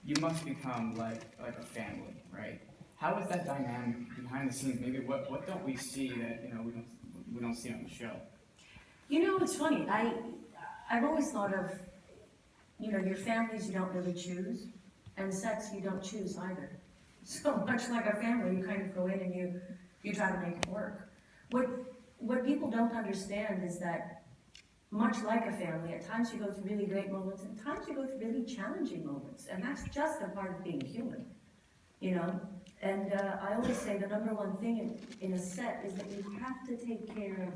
you must become like a family, right? How is that dynamic behind the scenes? Maybe what don't we see that we don't see on the show? You know, it's funny. I've always thought of, your families you don't really choose, and sex you don't choose either. So much like a family, you kind of go in and you try to make it work. What people don't understand is that, much like a family, at times you go through really great moments, and at times you go through really challenging moments, and that's just a part of being human, you know? And I always say the number one thing in a set is that you have to take care of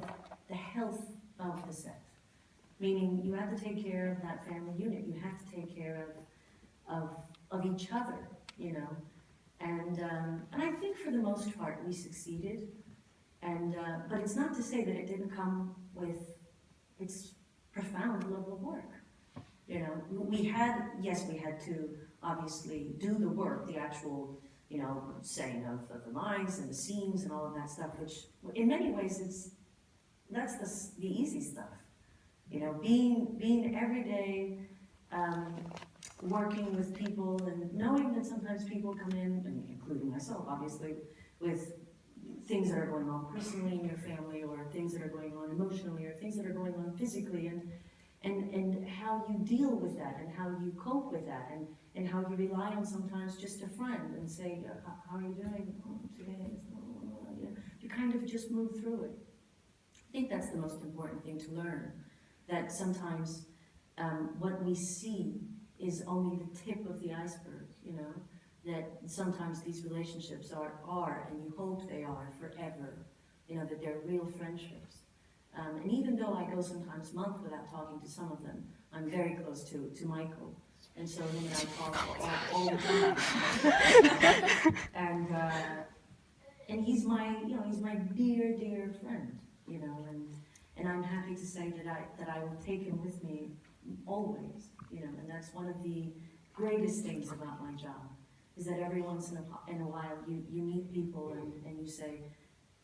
the health of the set. Meaning, you have to take care of that family unit, you have to take care of each other, And I think for the most part we succeeded, but it's not to say that it didn't come with its profound level of work. We had to obviously do the work, the actual, saying of the lines and the scenes and all of that stuff, which in many ways that's the easy stuff. Being every day, working with people and knowing that sometimes people come in, and including myself, obviously, with things that are going on personally in your family, or things that are going on emotionally, or things that are going on physically, and how you deal with that, and how you cope with that, and how you rely on sometimes just a friend and say, how are you doing? Oh, today, you kind of just move through it. I think that's the most important thing to learn, that sometimes what we see is only the tip of the iceberg, that sometimes these relationships are, and you hope they are forever, that they're real friendships. And even though I go sometimes months without talking to some of them, I'm very close to Michael. And so him and I talk all the time. And he's my dear, dear friend, and I'm happy to say that I will take him with me always, and that's one of the greatest things about my job, is that every once in a while you meet people and you say,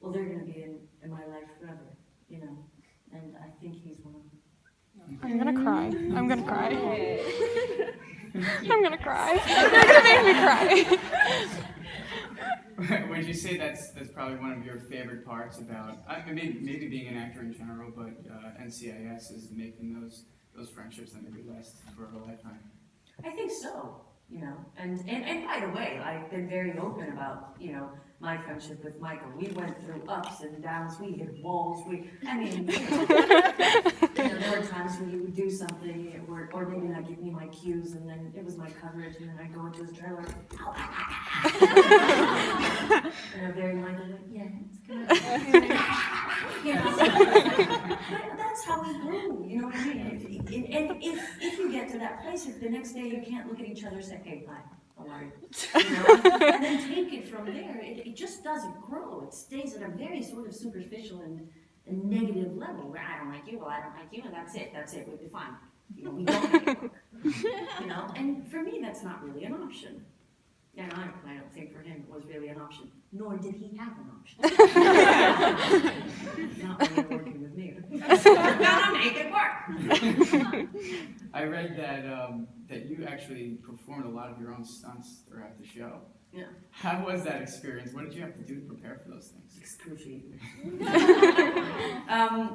well, they're going to be in my life forever, and I think he's one of them. I'm gonna cry. I'm gonna cry. I'm gonna cry. You're gonna make me cry. Would you say that's probably one of your favorite parts about, maybe being an actor in general, but NCIS is making those friendships that maybe last for a lifetime? I think so, and by the way, I've been very open about, my friendship with Michael. We went through ups and downs, we hit walls, there were times when he would do something, or maybe not give me my cues, and then it was my coverage, and then I'd go into his trailer, and I'm very minded, like, yeah, it's good. But that's how we grew, you know what I mean? And if you get to that place, if the next day you can't look at each other and say, hey, hi, how are you? And then take it from there, it just doesn't grow. It stays at a very sort of superficial and negative level, where I don't like you, well, I don't like you, and that's it, we'll be fine. We don't make it work. And for me, that's not really an option. And I don't think for him it was really an option, nor did he have an option. Not when you're working with me. Gotta make it work. I read that you actually performed a lot of your own stunts throughout the show. Yeah. How was that experience? What did you have to do to prepare for those things? Excruciating.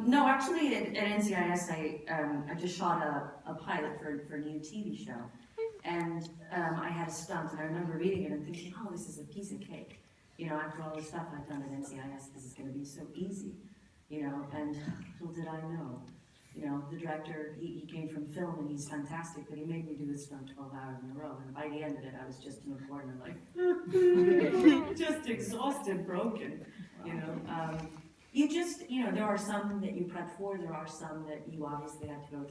No, actually, at NCIS, I just shot a pilot for a new TV show. And I had a stunt, and I remember reading it and thinking, oh, this is a piece of cake. After all the stuff I've done at NCIS, this is going to be so easy. And little did I know. The director, he came from film, and he's fantastic, but he made me do this stunt 12 hours in a row. And by the end of it, I was just in a corner, like, just exhausted, broken. You just, there are some that you prep for, there are some that you obviously have to go through.